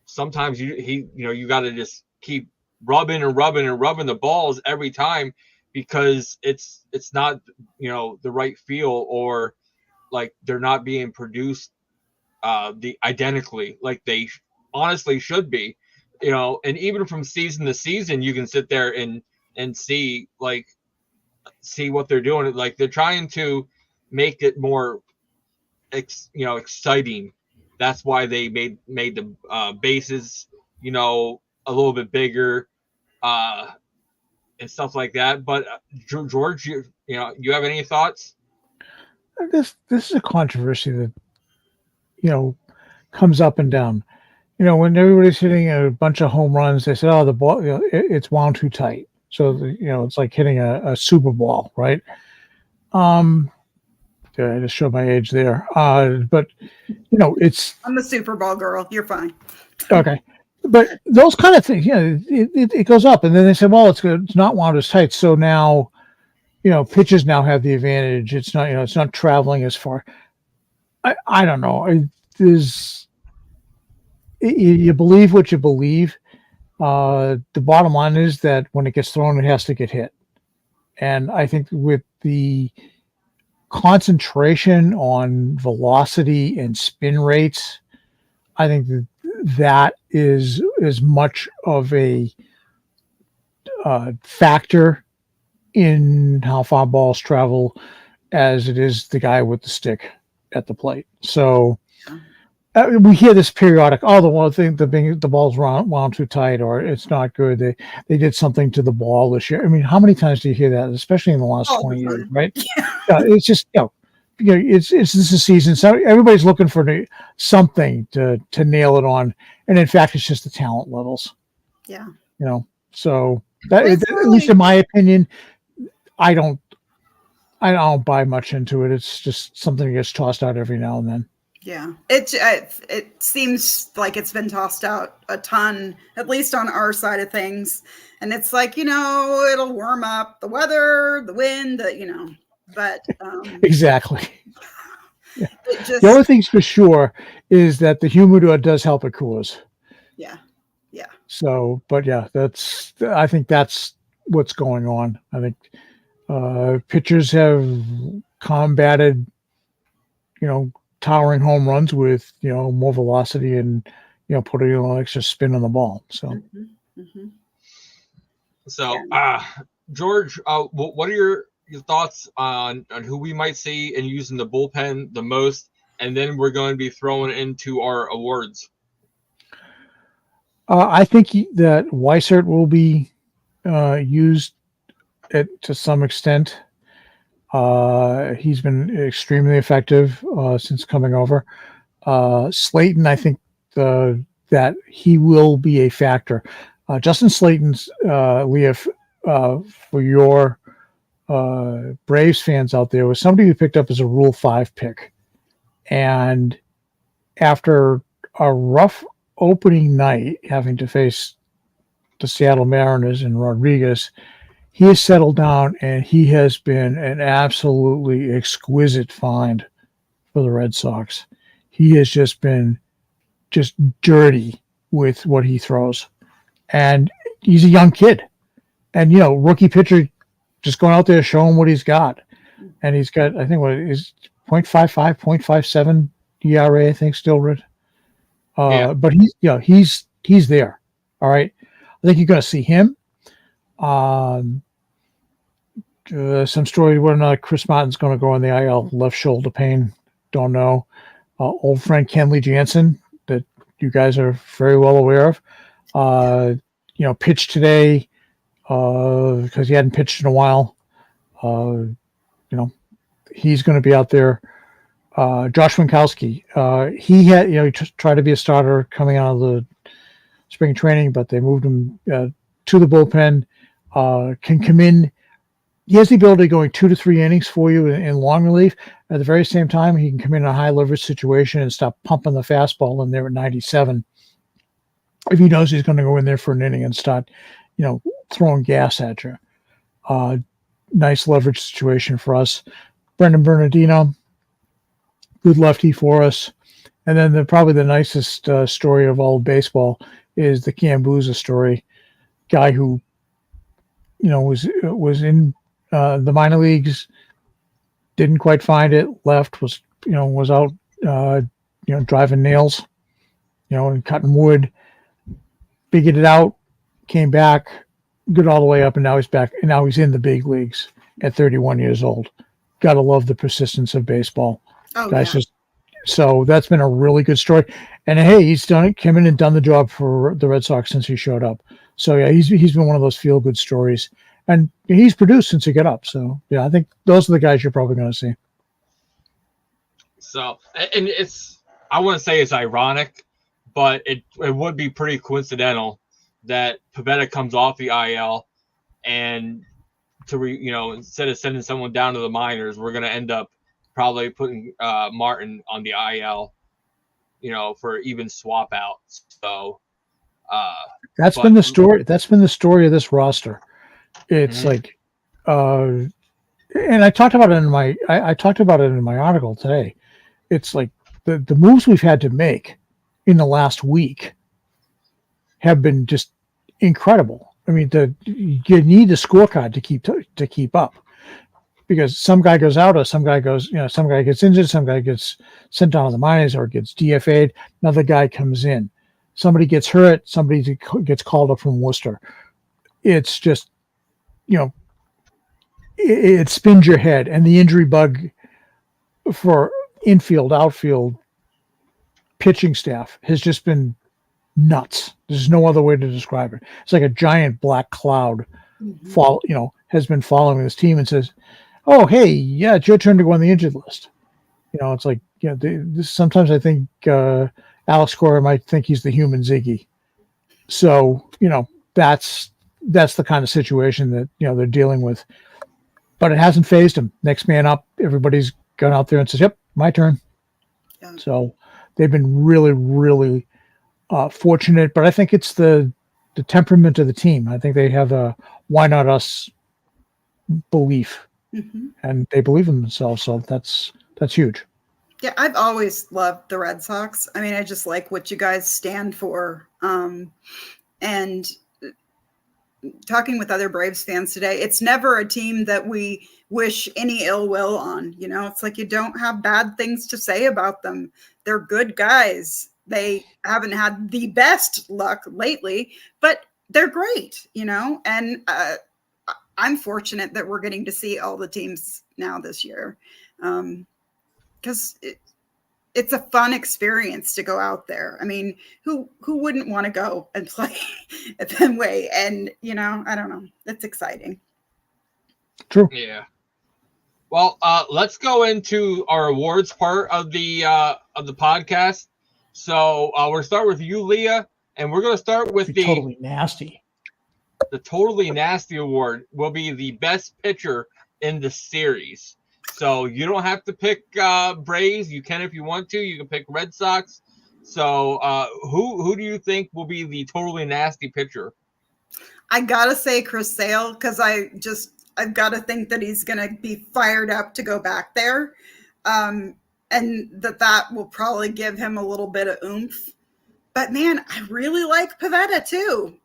S1: sometimes you got to just keep rubbing the balls every time because it's not the right feel, or like they're not being produced identically like they honestly should be, and even from season to season you can sit there and see what they're doing. Like they're trying to make it more exciting. That's why they made the bases a little bit bigger and stuff like that. But George, you have any thoughts?
S3: This is a controversy that comes up and down. When everybody's hitting a bunch of home runs, they say, "Oh, the ball, it's wound too tight." So it's like hitting a Super Bowl, right? I just showed my age there. But it's.
S4: I'm a Super Bowl girl. You're fine.
S3: Okay, but those kind of things, it goes up, and then they say, "Well, it's not wound as tight." So now, pitches now have the advantage. It's not, it's not traveling as far. I don't know. You believe what you believe. The bottom line is that when it gets thrown, it has to get hit. And I think with the concentration on velocity and spin rates, I think that is as much of a factor in how far balls travel as it is the guy with the stick at the plate. So we hear this periodic, the ball's wound too tight, or it's not good. They did something to the ball this year. I mean, how many times do you hear that, especially in the last 20 years, right? Yeah. It's just, this is a season. So everybody's looking for something to nail it on. And in fact, it's just the talent levels.
S4: Yeah.
S3: So that, at least in my opinion, I don't buy much into it. It's just something that gets tossed out every now and then.
S4: Yeah, it seems like it's been tossed out a ton, at least on our side of things. And it's like, it'll warm up, the weather, the wind, but
S3: exactly. Yeah. The other thing's for sure is that the humidor does help it coolers.
S4: Yeah. Yeah.
S3: So, but yeah, I think that's what's going on. I think pitchers have combated, towering home runs with more velocity and putting a little extra spin on the ball. So,
S1: So George, what are your thoughts on who we might see and using the bullpen the most? And then we're going to be throwing into our awards.
S3: I think that Weissert will be used to some extent. He's been extremely effective since coming over. Slayton, I think that he will be a factor. Justin Slayton's, Leah, for your Braves fans out there, was somebody who picked up as a Rule 5 pick. And after a rough opening night, having to face the Seattle Mariners and Rodriguez, he has settled down, and he has been an absolutely exquisite find for the Red Sox. He has just been dirty with what he throws. And he's a young kid. And, rookie pitcher just going out there showing what he's got. And he's got, I think, what is 0.55, 0.57 ERA, I think, still, Red. But he's there. All right. I think you're going to see him. Some story whether or not Chris Martin's going to go on the IL, left shoulder pain. Don't know. old friend Kenley Jansen that you guys are very well aware of. Pitched today because he hadn't pitched in a while. He's going to be out there. Josh Winkowski, he had, he tried to be a starter coming out of the spring training, but they moved him to the bullpen. Can come in. He has the ability of going 2 to 3 innings for you in long relief. At the very same time, he can come in a high leverage situation and stop pumping the fastball in there at 97. If he knows he's going to go in there for an inning and start, throwing gas at you. Nice leverage situation for us. Brendan Bernardino, good lefty for us. And then probably the nicest story of all of baseball is the Cambuza story. Guy who, was in the minor leagues, didn't quite find it, left, was out, driving nails, and cutting wood, figured it out, came back, good all the way up, and now he's back, and now he's in the big leagues at 31 years old. Gotta love the persistence of baseball.
S4: Oh,
S3: Guys,
S4: yeah.
S3: So that's been a really good story. And hey, he's come in and done the job for the Red Sox since he showed up. So yeah, he's been one of those feel good stories, and he's produced since he got up. So yeah, I think those are the guys you're probably going to see.
S1: So, and I wouldn't say it's ironic, but it would be pretty coincidental that Pivetta comes off the IL, and instead of sending someone down to the minors, we're going to end up probably putting Martin on the IL, for even swap out. So
S3: that's been the story. That's been the story of this roster. It's like, and I talked about it in my article today. It's like the moves we've had to make in the last week have been just incredible. I mean, you need the scorecard to keep up, because some guy goes out, or some guy gets injured, some guy gets sent down to the minors or gets DFA'd, another guy comes in, somebody gets hurt, somebody gets called up from Worcester. It's just, it spins your head, and the injury bug for infield, outfield, pitching staff has just been nuts. There's no other way to describe it. It's like a giant black cloud has been following this team and says, oh, hey, yeah, it's your turn to go on the injured list. It's like, sometimes I think Alex Cora might think he's the human Ziggy. So, that's the kind of situation that, they're dealing with. But it hasn't phased him. Next man up, everybody's gone out there and says, yep, my turn. Yeah. So they've been really, really fortunate. But I think it's the temperament of the team. I think they have a why not us belief. Mm-hmm. And they believe in themselves. So that's huge.
S4: Yeah, I've always loved the Red Sox. I mean, I just like what you guys stand for. And talking with other Braves fans today, it's never a team that we wish any ill will on. It's like you don't have bad things to say about them. They're good guys. They haven't had the best luck lately, but they're great, and I'm fortunate that we're getting to see all the teams now this year, because it's a fun experience to go out there. I mean, who wouldn't want to go and play at Fenway? And, I don't know. It's exciting.
S3: True.
S1: Yeah. Well, let's go into our awards part of the podcast. So we'll start with you, Leah, and we're going to start with the
S3: Totally Nasty.
S1: The Totally Nasty Award will be the best pitcher in the series. So you don't have to pick Braves. You can if you want to. You can pick Red Sox. So who do you think will be the Totally Nasty pitcher?
S4: I gotta say Chris Sale, because I've got to think that he's going to be fired up to go back there, and that will probably give him a little bit of oomph. But man, I really like Pivetta too.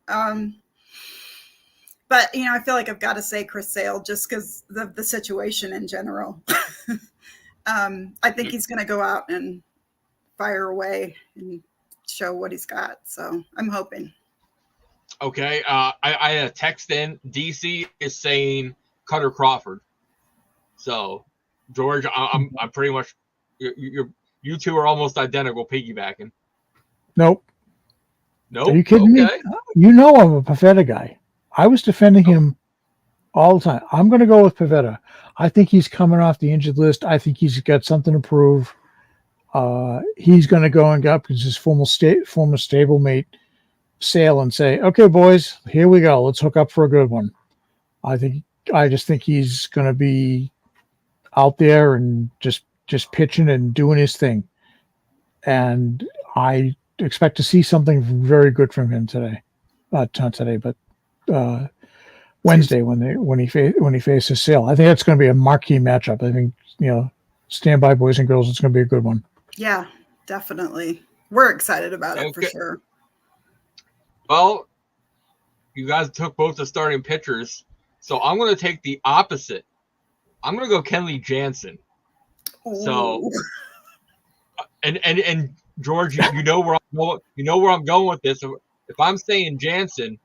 S4: But, I feel like I've got to say Chris Sale just because of the situation in general. I think he's going to go out and fire away and show what he's got. So I'm hoping.
S1: Okay. I had a text in. DC is saying Cutter Crawford. So, George, I'm pretty much you're You two are almost identical piggybacking.
S3: Nope.
S1: Nope.
S3: Are you kidding me? You know I'm a Pavetta guy. I was defending him all the time. I'm going to go with Pavetta. I think he's coming off the injured list. I think he's got something to prove. He's going to go and go up because his former stablemate Sale and say, "Okay, boys, here we go. Let's hook up for a good one." I just think he's going to be out there and just pitching and doing his thing. And I expect to see something very good from him today. Not today, but Wednesday when he faces Sale. I think that's going to be a marquee matchup. I think, stand by, boys and girls. It's going to be a good one.
S4: Yeah, definitely. We're excited about it for sure.
S1: Well, you guys took both the starting pitchers, so I'm going to take the opposite. I'm going to go Kenley Jansen.
S4: Ooh.
S1: So, and George, you know where I'm going with this. If I'm saying Jansen,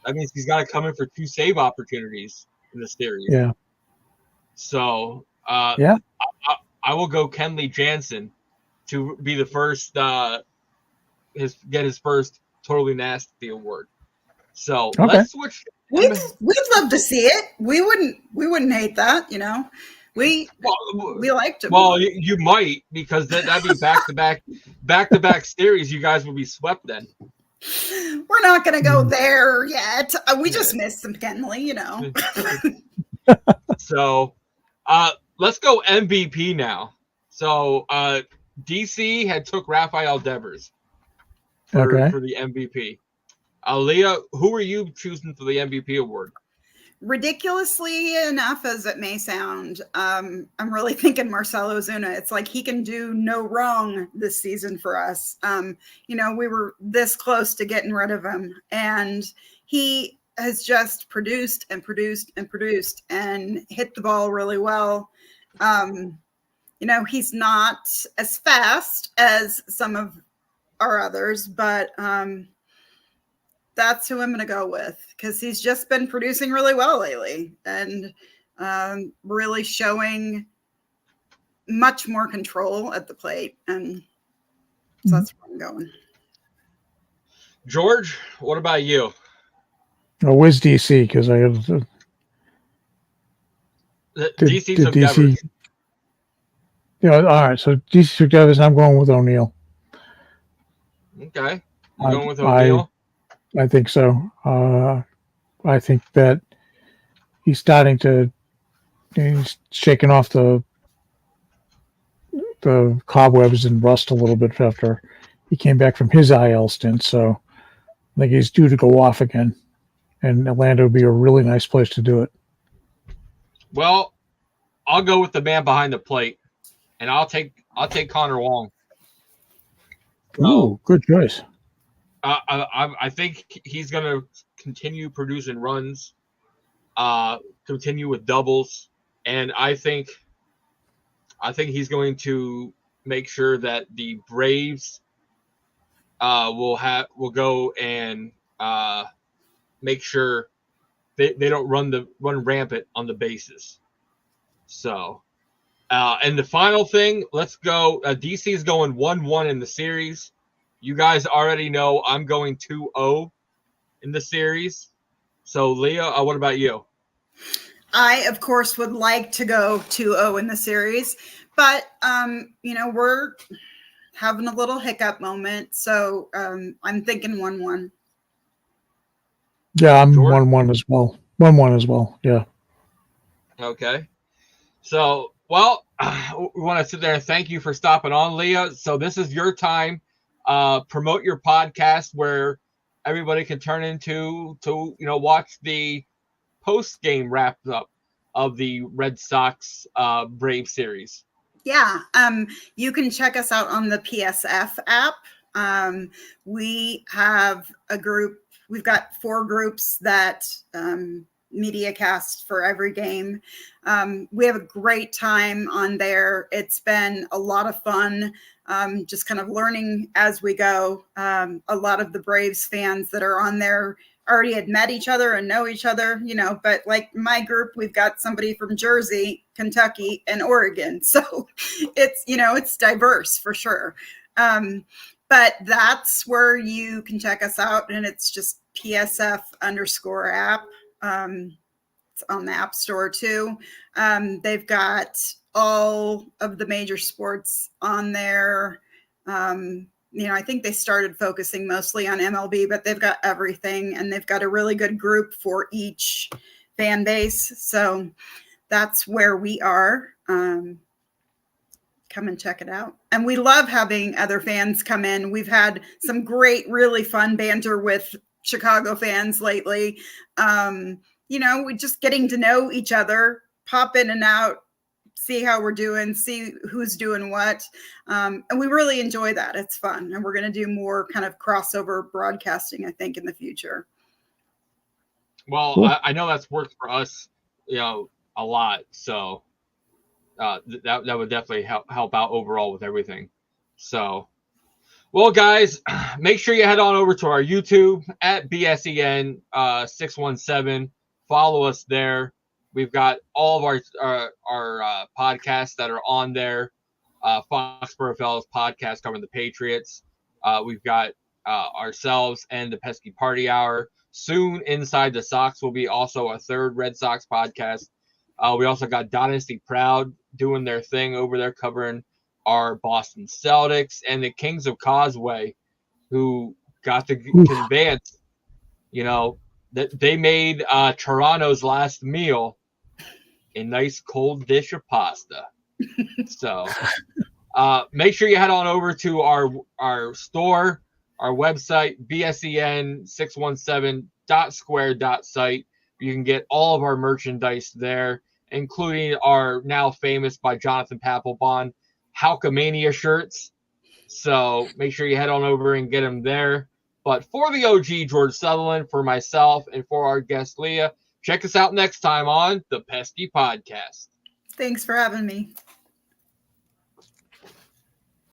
S1: that means he's got to come in for 2 save opportunities in the series.
S3: Yeah.
S1: So,
S3: I
S1: will go Kenley Jansen to be the first, get his first Totally Nasty award. So let's switch.
S4: We'd love to see it. We wouldn't hate that. We liked him.
S1: Well, you might, because that'd be back-to-back series. You guys would be swept then.
S4: We're not going to go there yet. We just missed some Kenley,
S1: So, let's go MVP now. So, DC had took Rafael Devers for the MVP. Leah, who are you choosing for the MVP award?
S4: Ridiculously enough as it may sound, I'm really thinking Marcell Ozuna. It's like he can do no wrong this season for us. We were this close to getting rid of him, and he has just produced and produced and produced and hit the ball really well. He's not as fast as some of our others, but that's who I'm going to go with, because he's just been producing really well lately and really showing much more control at the plate. And so that's where I'm going.
S1: George, what about you?
S3: Oh, where's DC? Because I have
S1: DC took Devers.
S3: All right. So DC took Devers, and I'm going with O'Neill.
S1: Okay. I'm going with O'Neill.
S3: I think so. I think that he's shaking off the cobwebs and rust a little bit after he came back from his IL stint. So I think he's due to go off again, and Atlanta would be a really nice place to do it.
S1: Well, I'll go with the man behind the plate, and I'll take Connor Wong.
S3: Oh, good choice.
S1: I think he's going to continue producing runs, continue with doubles, and I think he's going to make sure that the Braves will go and make sure they don't run rampant on the bases. So, and the final thing, let's go. DC is going 1-1 in the series. You guys already know I'm going 2-0 in the series. So, Leah, what about you?
S4: I, of course, would like to go 2-0 in the series, but we're having a little hiccup moment, so I'm thinking 1-1.
S3: Yeah, I'm 1-1 as well. 1-1 as well. Yeah.
S1: Okay. So, well, we want to sit there and thank you for stopping on, Leah. So this is your time. Promote your podcast where everybody can turn into to watch the post game wrap up of the Red Sox Brave series.
S4: Yeah, you can check us out on the PSF app. We have a group. We've got 4 groups that media cast for every game. We have a great time on there. It's been a lot of fun, just kind of learning as we go. A lot of the Braves fans that are on there already had met each other and know each other, but like my group, we've got somebody from Jersey, Kentucky, and Oregon. So it's diverse for sure. But that's where you can check us out. And it's just PSF_app. It's on the App Store too. They've got all of the major sports on there. I think they started focusing mostly on MLB, but they've got everything, and they've got a really good group for each fan base. So that's where we are. Come and check it out. And we love having other fans come in. We've had some great, really fun banter with Chicago fans lately. We're just getting to know each other, pop in and out, see how we're doing, see who's doing what. And we really enjoy that. It's fun. And we're going to do more kind of crossover broadcasting, I think, in the future.
S1: Well, cool. I know that's worked for us, a lot. So that would definitely help out overall with everything. So, well, guys, make sure you head on over to our YouTube at BSEN 617. Follow us there. We've got all of our podcasts that are on there. Foxborough Fellas podcast covering the Patriots. We've got ourselves and the Pesky Party Hour. Soon, Inside the Sox will be also a third Red Sox podcast. We also got Dynasty Proud doing their thing over there covering our Boston Celtics, and the Kings of Causeway, who got the conveyance, that they made Toronto's last meal a nice cold dish of pasta. So make sure you head on over to our store, our website, bsen617.square.site. You can get all of our merchandise there, including our now famous by Jonathan Papelbon Halkamania shirts. So make sure you head on over and get them there. But for the OG George Sutherland, for myself, and for our guest Leah, check us out next time on the Pesky Podcast.
S4: Thanks for having me.